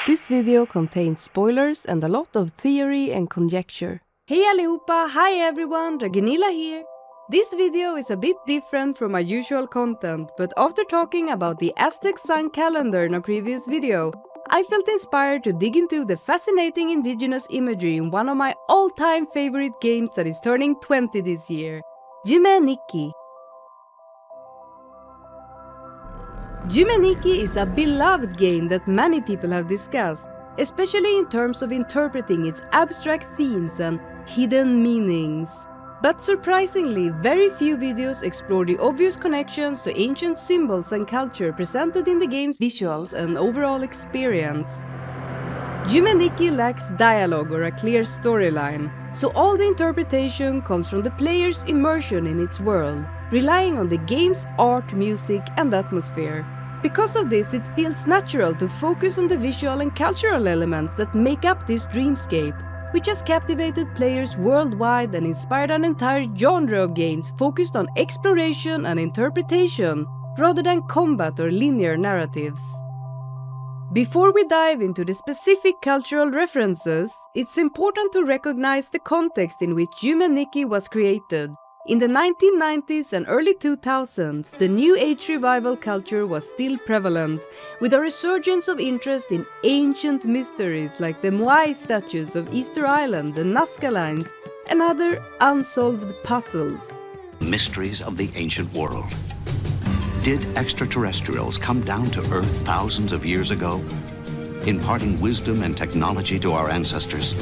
This video contains spoilers and a lot of theory and conjecture. Hey allihopa, hi everyone, Dragonilla here. This video is a bit different from my usual content, but after talking about the Aztec Sun calendar in a previous video, I felt inspired to dig into the fascinating indigenous imagery in one of my all-time favorite games that is turning 20 this year, Yume Nikki. Yume Nikki is a beloved game that many people have discussed, especially in terms of interpreting its abstract themes and hidden meanings. But surprisingly, very few videos explore the obvious connections to ancient symbols and culture presented in the game's visuals and overall experience. Yume Nikki lacks dialogue or a clear storyline, so all the interpretation comes from the player's immersion in its world, relying on the game's art, music and atmosphere. Because of this, it feels natural to focus on the visual and cultural elements that make up this dreamscape, which has captivated players worldwide and inspired an entire genre of games focused on exploration and interpretation, rather than combat or linear narratives. Before we dive into the specific cultural references, it's important to recognize the context in which Yume Nikki was created. In the 1990s and early 2000s, the New Age revival culture was still prevalent, with a resurgence of interest in ancient mysteries like the Moai statues of Easter Island, the Nazca Lines, and other unsolved puzzles. Mysteries of the ancient world. Did extraterrestrials come down to Earth thousands of years ago, imparting wisdom and technology to our ancestors?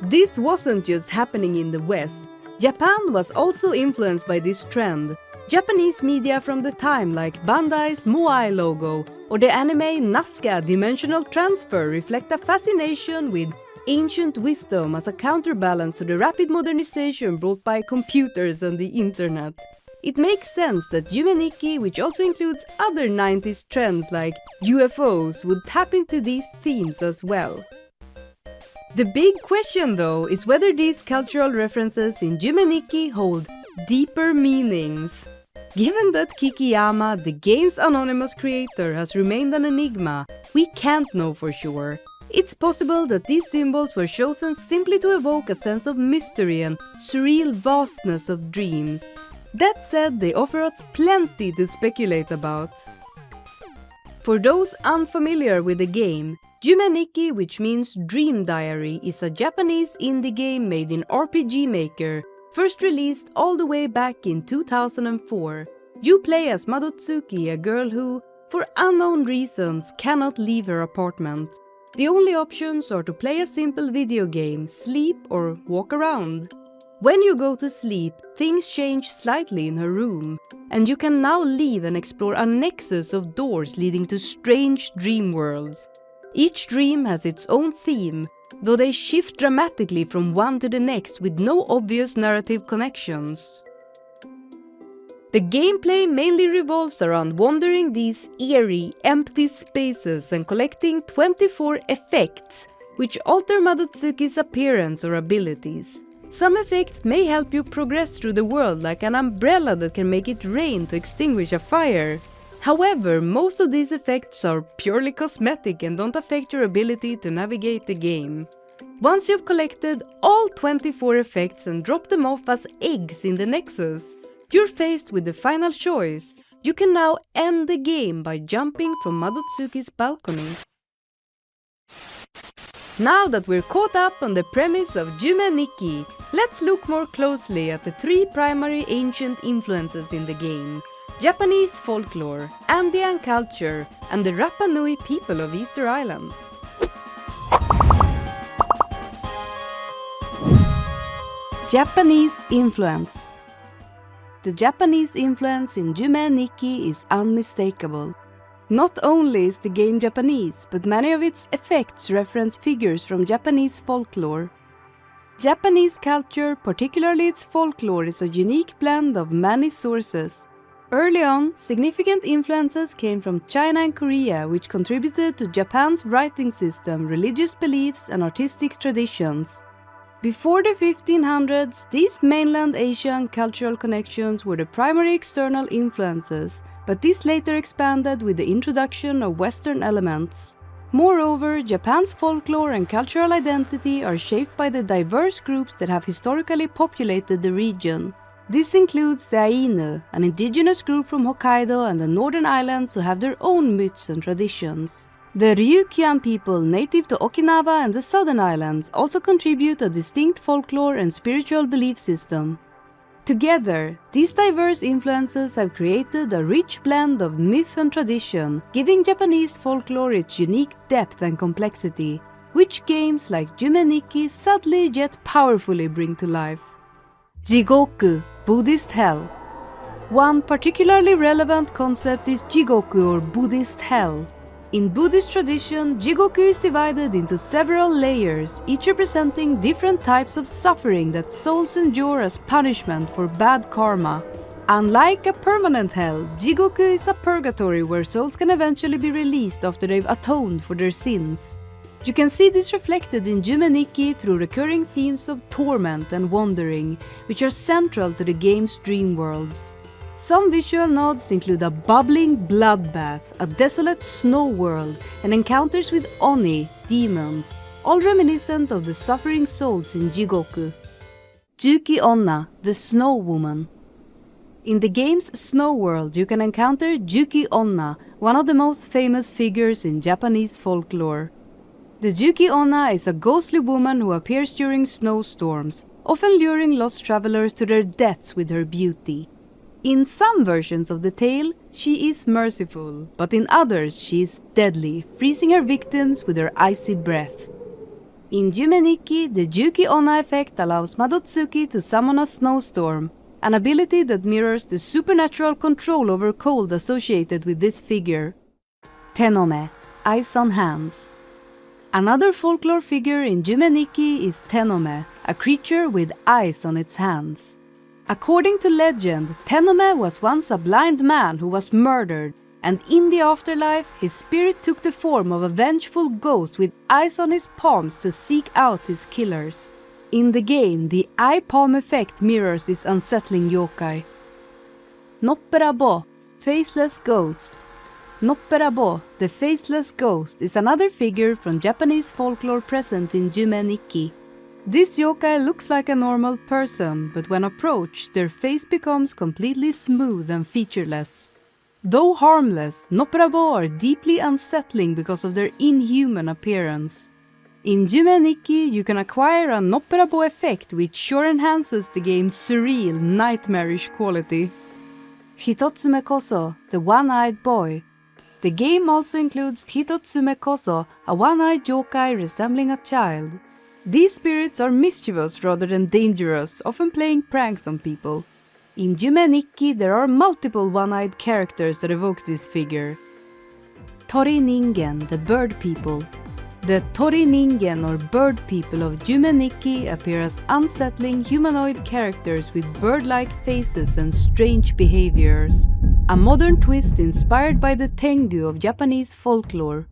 This wasn't just happening in the West. Japan was also influenced by this trend. Japanese media from the time like Bandai's Moai logo or the anime Nazca Dimensional Transfer reflect a fascination with ancient wisdom as a counterbalance to the rapid modernization brought by computers and the internet. It makes sense that Yume Nikki, which also includes other 90s trends like UFOs, would tap into these themes as well. The big question though is whether these cultural references in Yume Nikki hold deeper meanings. Given that Kikiyama, the game's anonymous creator, has remained an enigma, we can't know for sure. It's possible that these symbols were chosen simply to evoke a sense of mystery and surreal vastness of dreams. That said, they offer us plenty to speculate about. For those unfamiliar with the game, Yume Nikki, which means Dream Diary, is a Japanese indie game made in RPG Maker, first released all the way back in 2004. You play as Madotsuki, a girl who, for unknown reasons, cannot leave her apartment. The only options are to play a simple video game, sleep or walk around. When you go to sleep, things change slightly in her room, and you can now leave and explore a nexus of doors leading to strange dream worlds. Each dream has its own theme, though they shift dramatically from one to the next with no obvious narrative connections. The gameplay mainly revolves around wandering these eerie, empty spaces and collecting 24 effects, which alter Madotsuki's appearance or abilities. Some effects may help you progress through the world, like an umbrella that can make it rain to extinguish a fire. However, most of these effects are purely cosmetic and don't affect your ability to navigate the game. Once you've collected all 24 effects and dropped them off as eggs in the Nexus, you're faced with the final choice. You can now end the game by jumping from Madotsuki's balcony. Now that we're caught up on the premise of Yume Nikki, let's look more closely at the three primary ancient influences in the game: Japanese folklore, Andean culture, and the Rapa Nui people of Easter Island. Japanese influence. The Japanese influence in Yume Nikki is unmistakable. Not only is the game Japanese, but many of its effects reference figures from Japanese folklore. Japanese culture, particularly its folklore, is a unique blend of many sources. Early on, significant influences came from China and Korea, which contributed to Japan's writing system, religious beliefs, and artistic traditions. Before the 1500s, these mainland Asian cultural connections were the primary external influences, but this later expanded with the introduction of Western elements. Moreover, Japan's folklore and cultural identity are shaped by the diverse groups that have historically populated the region. This includes the Ainu, an indigenous group from Hokkaido and the northern islands who have their own myths and traditions. The Ryukyuan people native to Okinawa and the southern islands also contribute a distinct folklore and spiritual belief system. Together, these diverse influences have created a rich blend of myth and tradition, giving Japanese folklore its unique depth and complexity, which games like Yume Nikki subtly yet powerfully bring to life. Jigoku, Buddhist Hell. One particularly relevant concept is Jigoku or Buddhist Hell. In Buddhist tradition, Jigoku is divided into several layers, each representing different types of suffering that souls endure as punishment for bad karma. Unlike a permanent hell, Jigoku is a purgatory where souls can eventually be released after they've atoned for their sins. You can see this reflected in Yume Nikki through recurring themes of torment and wandering, which are central to the game's dream worlds. Some visual nods include a bubbling bloodbath, a desolate snow world, and encounters with Oni, demons, all reminiscent of the suffering souls in Jigoku. Yuki-onna, the Snow Woman. In the game's Snow World, you can encounter Yuki-onna, one of the most famous figures in Japanese folklore. The Yuki-onna is a ghostly woman who appears during snowstorms, often luring lost travelers to their deaths with her beauty. In some versions of the tale, she is merciful, but in others she is deadly, freezing her victims with her icy breath. In Yume Nikki, the Yuki-onna effect allows Madotsuki to summon a snowstorm, an ability that mirrors the supernatural control over cold associated with this figure. Tenome, Eyes on Hands. Another folklore figure in Yume Nikki is Tenome, a creature with eyes on its hands. According to legend, Tenome was once a blind man who was murdered, and in the afterlife, his spirit took the form of a vengeful ghost with eyes on his palms to seek out his killers. In the game, the eye palm effect mirrors this unsettling yokai. Noppera-Bo, Faceless Ghost. Noppera-Bo, the Faceless Ghost, is another figure from Japanese folklore present in Yume Nikki. This yokai looks like a normal person, but when approached, their face becomes completely smooth and featureless. Though harmless, Noppera-Bo are deeply unsettling because of their inhuman appearance. In Yume Nikki, you can acquire a Noppera-Bo effect which sure enhances the game's surreal, nightmarish quality. Hitotsume-Kozo, the One-Eyed Boy. The game also includes Hitotsume-Kozo, a one-eyed yokai resembling a child. These spirits are mischievous rather than dangerous, often playing pranks on people. In Yume Nikki, there are multiple one-eyed characters that evoke this figure. Toriningen, the Bird People. The Toriningen or Bird People of Yume Nikki appear as unsettling humanoid characters with bird-like faces and strange behaviors. A modern twist inspired by the Tengu of Japanese folklore.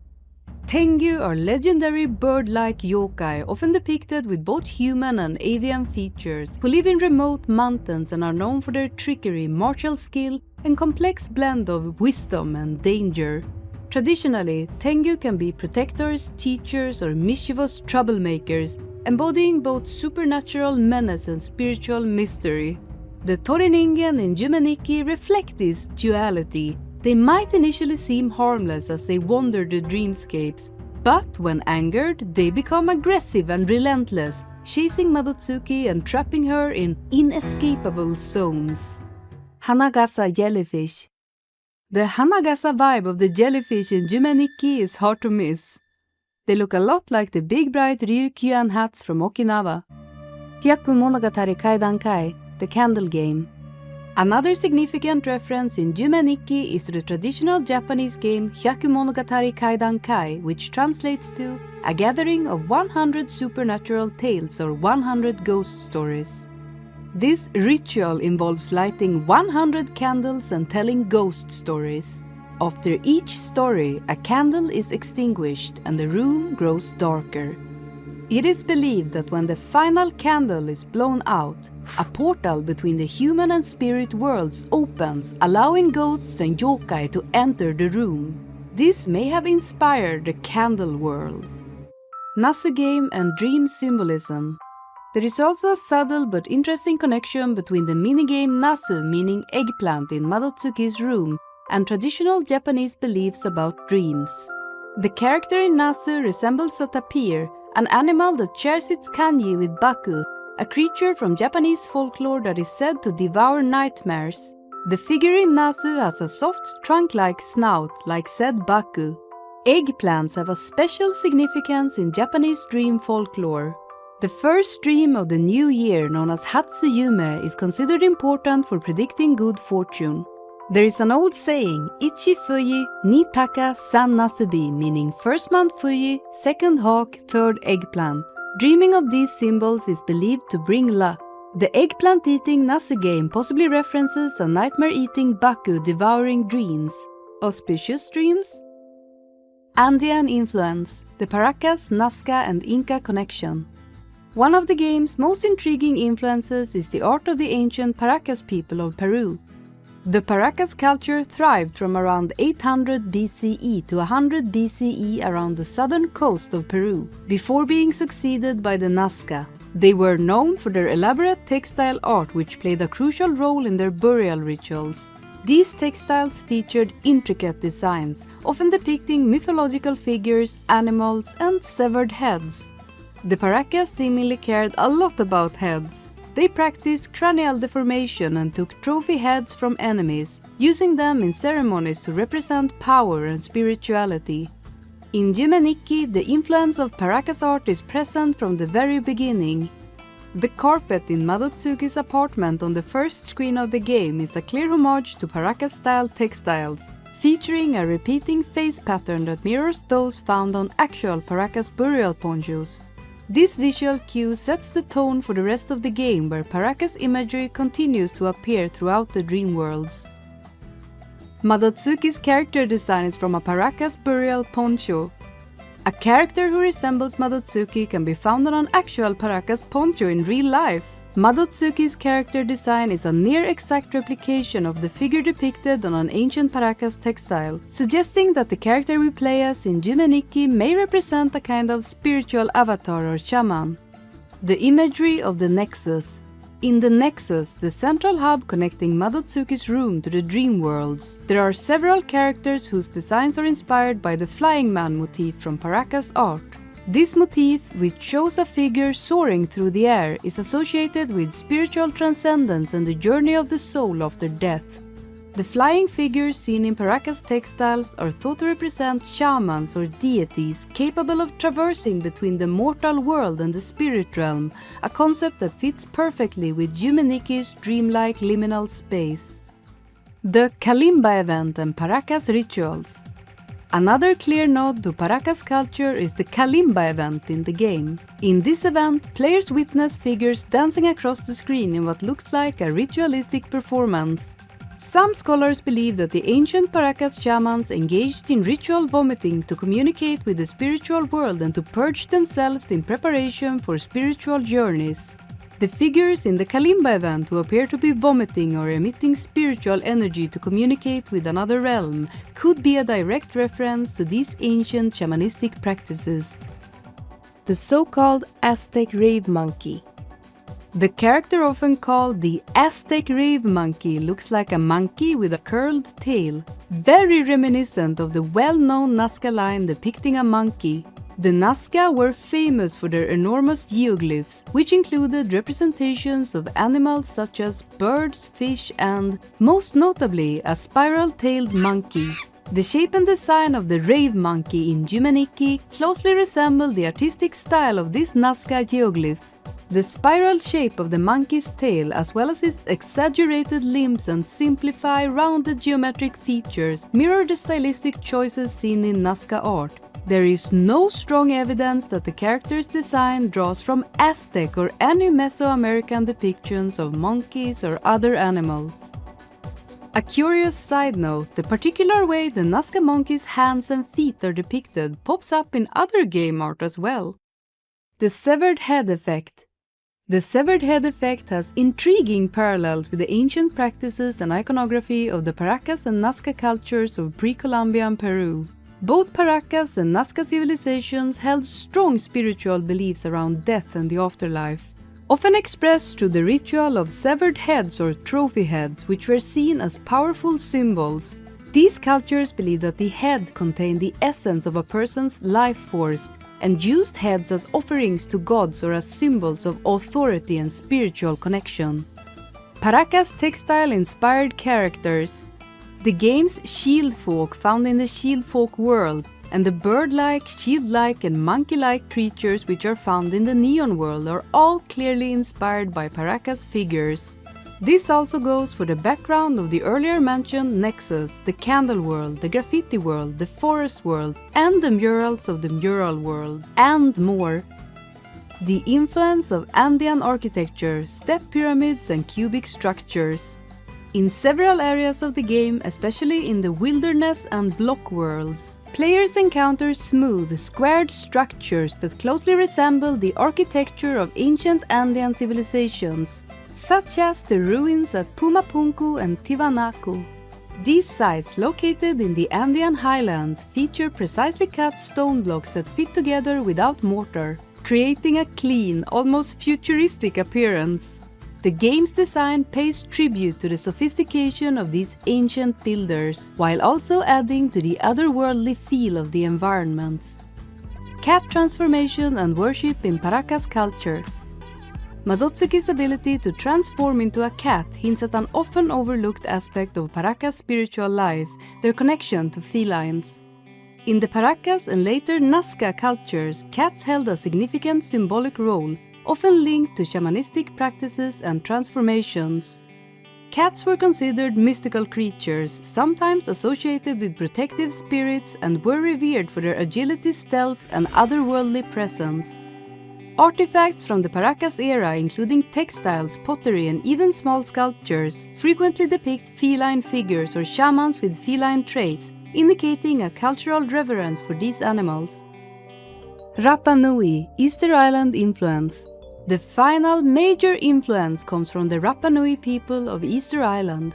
Tengu are legendary bird-like yokai, often depicted with both human and avian features, who live in remote mountains and are known for their trickery, martial skill, and complex blend of wisdom and danger. Traditionally, Tengu can be protectors, teachers, or mischievous troublemakers, embodying both supernatural menace and spiritual mystery. The Toriningen in Yume Nikki reflect this duality. They might initially seem harmless as they wander the dreamscapes, but when angered, they become aggressive and relentless, chasing Madotsuki and trapping her in inescapable zones. Hanagasa Jellyfish. The Hanagasa vibe of the jellyfish in Yume Nikki is hard to miss. They look a lot like the big bright Ryukyuan hats from Okinawa. Hyakumonogatari Kaidankai, the candle game. Another significant reference in Yume Nikki is to the traditional Japanese game Hyakumonogatari Kaidankai, which translates to a gathering of 100 supernatural tales or 100 ghost stories. This ritual involves lighting 100 candles and telling ghost stories. After each story, a candle is extinguished and the room grows darker. It is believed that when the final candle is blown out, a portal between the human and spirit worlds opens, allowing ghosts and yokai to enter the room. this may have inspired the candle world. Nasu game and dream symbolism. There is also a subtle but interesting connection between the minigame Nasu, meaning eggplant, in Madotsuki's room, and traditional Japanese beliefs about dreams. The character in Nasu resembles a tapir, an animal that shares its kanji with Baku, a creature from Japanese folklore that is said to devour nightmares. The figure in Nasu has a soft trunk-like snout, like said Baku. Eggplants have a special significance in Japanese dream folklore. The first dream of the new year, known as Hatsuyume, is considered important for predicting good fortune. There is an old saying, Ichi Fuji, ni taka, san nasubi, meaning first month Fuji, second hawk, third eggplant. Dreaming of these symbols is believed to bring luck. The eggplant-eating Nasu game possibly references a nightmare-eating Baku devouring dreams. Auspicious dreams? Andean influence, the Paracas, Nazca and Inca connection. One of the game's most intriguing influences is the art of the ancient Paracas people of Peru. The Paracas culture thrived from around 800 BCE to 100 BCE around the southern coast of Peru, before being succeeded by the Nazca. They were known for their elaborate textile art, which played a crucial role in their burial rituals. These textiles featured intricate designs, often depicting mythological figures, animals, and severed heads. The Paracas seemingly cared a lot about heads. They practiced cranial deformation and took trophy heads from enemies, using them in ceremonies to represent power and spirituality. In Yume Nikki, the influence of Paracas art is present from the very beginning. The carpet in Madotsuki's apartment on the first screen of the game is a clear homage to Paracas-style textiles, featuring a repeating face pattern that mirrors those found on actual Paracas burial ponchos. This visual cue sets the tone for the rest of the game, where Paracas imagery continues to appear throughout the dream worlds. Madotsuki's character design is from a Paracas burial poncho. A character who resembles Madotsuki can be found on an actual Paracas poncho in real life. Madotsuki's character design is a near-exact replication of the figure depicted on an ancient Paracas textile, suggesting that the character we play as in Yume Nikki may represent a kind of spiritual avatar or shaman. The imagery of the Nexus. In the Nexus, the central hub connecting Madotsuki's room to the dream worlds, there are several characters whose designs are inspired by the flying man motif from Paracas art. This motif, which shows a figure soaring through the air, is associated with spiritual transcendence and the journey of the soul after death. The flying figures seen in Paracas textiles are thought to represent shamans or deities capable of traversing between the mortal world and the spirit realm, a concept that fits perfectly with Yume Nikki's dreamlike liminal space. The Kalimba event and Paracas rituals. Another clear nod to Paracas culture is the Kalimba event in the game. In this event, players witness figures dancing across the screen in what looks like a ritualistic performance. Some scholars believe that the ancient Paracas shamans engaged in ritual vomiting to communicate with the spiritual world and to purge themselves in preparation for spiritual journeys. The figures in the Kalimba event who appear to be vomiting or emitting spiritual energy to communicate with another realm could be a direct reference to these ancient shamanistic practices. The so-called Aztec Rave Monkey. The character often called the Aztec Rave Monkey looks like a monkey with a curled tail, very reminiscent of the well-known Nazca line depicting a monkey. The Nazca were famous for their enormous geoglyphs, which included representations of animals such as birds, fish and, most notably, a spiral-tailed monkey. The shape and design of the rave monkey in Yume Nikki closely resemble the artistic style of this Nazca geoglyph. The spiral shape of the monkey's tail, as well as its exaggerated limbs and simplified, rounded geometric features, mirror the stylistic choices seen in Nazca art. There is no strong evidence that the character's design draws from Aztec or any Mesoamerican depictions of monkeys or other animals. A curious side note, the particular way the Nazca monkey's hands and feet are depicted pops up in other game art as well. The severed head effect. The severed head effect has intriguing parallels with the ancient practices and iconography of the Paracas and Nazca cultures of pre-Columbian Peru. Both Paracas and Nazca civilizations held strong spiritual beliefs around death and the afterlife, often expressed through the ritual of severed heads or trophy heads, which were seen as powerful symbols. These cultures believed that the head contained the essence of a person's life force and used heads as offerings to gods or as symbols of authority and spiritual connection. Paracas textile-inspired characters. The game's shield folk found in the shield folk world, and the bird-like, shield-like and monkey-like creatures which are found in the neon world are all clearly inspired by Paracas figures. This also goes for the background of the earlier mentioned Nexus, the candle world, the graffiti world, the forest world, and the murals of the mural world, and more. The influence of Andean architecture, step pyramids and cubic structures. In several areas of the game, especially in the wilderness and block worlds, players encounter smooth, squared structures that closely resemble the architecture of ancient Andean civilizations, such as the ruins at Pumapunku and Tiwanaku. These sites, located in the Andean highlands, feature precisely cut stone blocks that fit together without mortar, creating a clean, almost futuristic appearance. The game's design pays tribute to the sophistication of these ancient builders, while also adding to the otherworldly feel of the environments. Cat transformation and worship in Paracas culture. Madotsuki's ability to transform into a cat hints at an often overlooked aspect of Paracas' spiritual life, their connection to felines. In the Paracas and later Nazca cultures, cats held a significant symbolic role, often linked to shamanistic practices and transformations. Cats were considered mystical creatures, sometimes associated with protective spirits, and were revered for their agility, stealth, and otherworldly presence. Artifacts from the Paracas era, including textiles, pottery, and even small sculptures, frequently depict feline figures or shamans with feline traits, indicating a cultural reverence for these animals. Rapa Nui, Easter Island influence. The final major influence comes from the Rapa Nui people of Easter Island.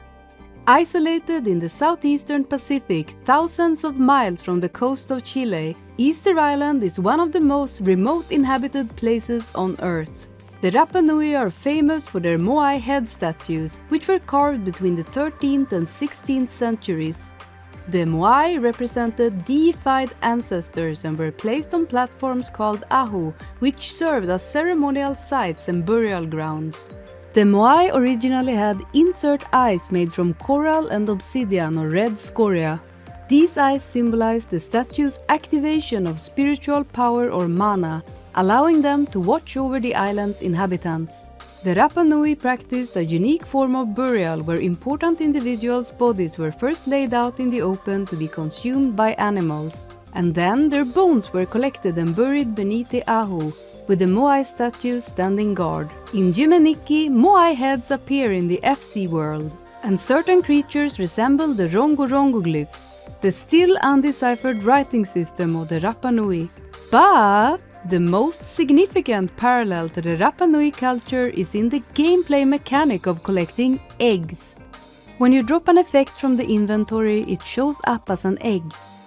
Isolated in the southeastern Pacific, thousands of miles from the coast of Chile, Easter Island is one of the most remote inhabited places on Earth. The Rapa Nui are famous for their Moai head statues, which were carved between the 13th and 16th centuries. The Moai represented deified ancestors and were placed on platforms called ahu, which served as ceremonial sites and burial grounds. The Moai originally had insert eyes made from coral and obsidian or red scoria. These eyes symbolized the statue's activation of spiritual power or mana, allowing them to watch over the island's inhabitants. The Rapa Nui practiced a unique form of burial where important individuals' bodies were first laid out in the open to be consumed by animals, and then their bones were collected and buried beneath the ahu, with the Moai statues standing guard. In Yume Nikki, Moai heads appear in the FC world, and certain creatures resemble the Rongo glyphs, the still undeciphered writing system of the Rapa Nui. But the most significant parallel to the Rapa Nui culture is in the gameplay mechanic of collecting eggs. When you drop an effect from the inventory, it shows up as an egg.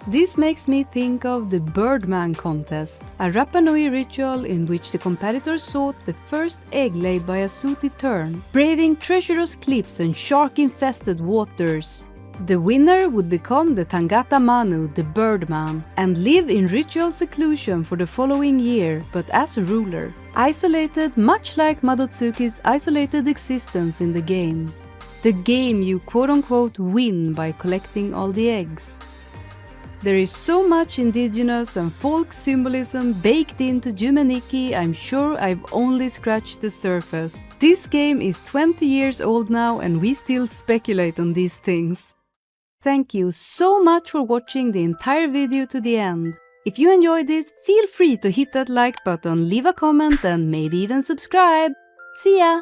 This makes me think of the Birdman contest, a Rapa Nui ritual in which the competitors sought the first egg laid by a sooty tern, braving treacherous cliffs and shark-infested waters. The winner would become the Tangata Manu, the Birdman, and live in ritual seclusion for the following year, but as a ruler, isolated much like Madotsuki's isolated existence in the game. The game you quote-unquote win by collecting all the eggs. There is so much indigenous and folk symbolism baked into Yume Nikki, I'm sure I've only scratched the surface. This game is 20 years old now and we still speculate on these things. Thank you so much for watching the entire video to the end. If you enjoyed this, feel free to hit that like button, leave a comment and maybe even subscribe. See ya!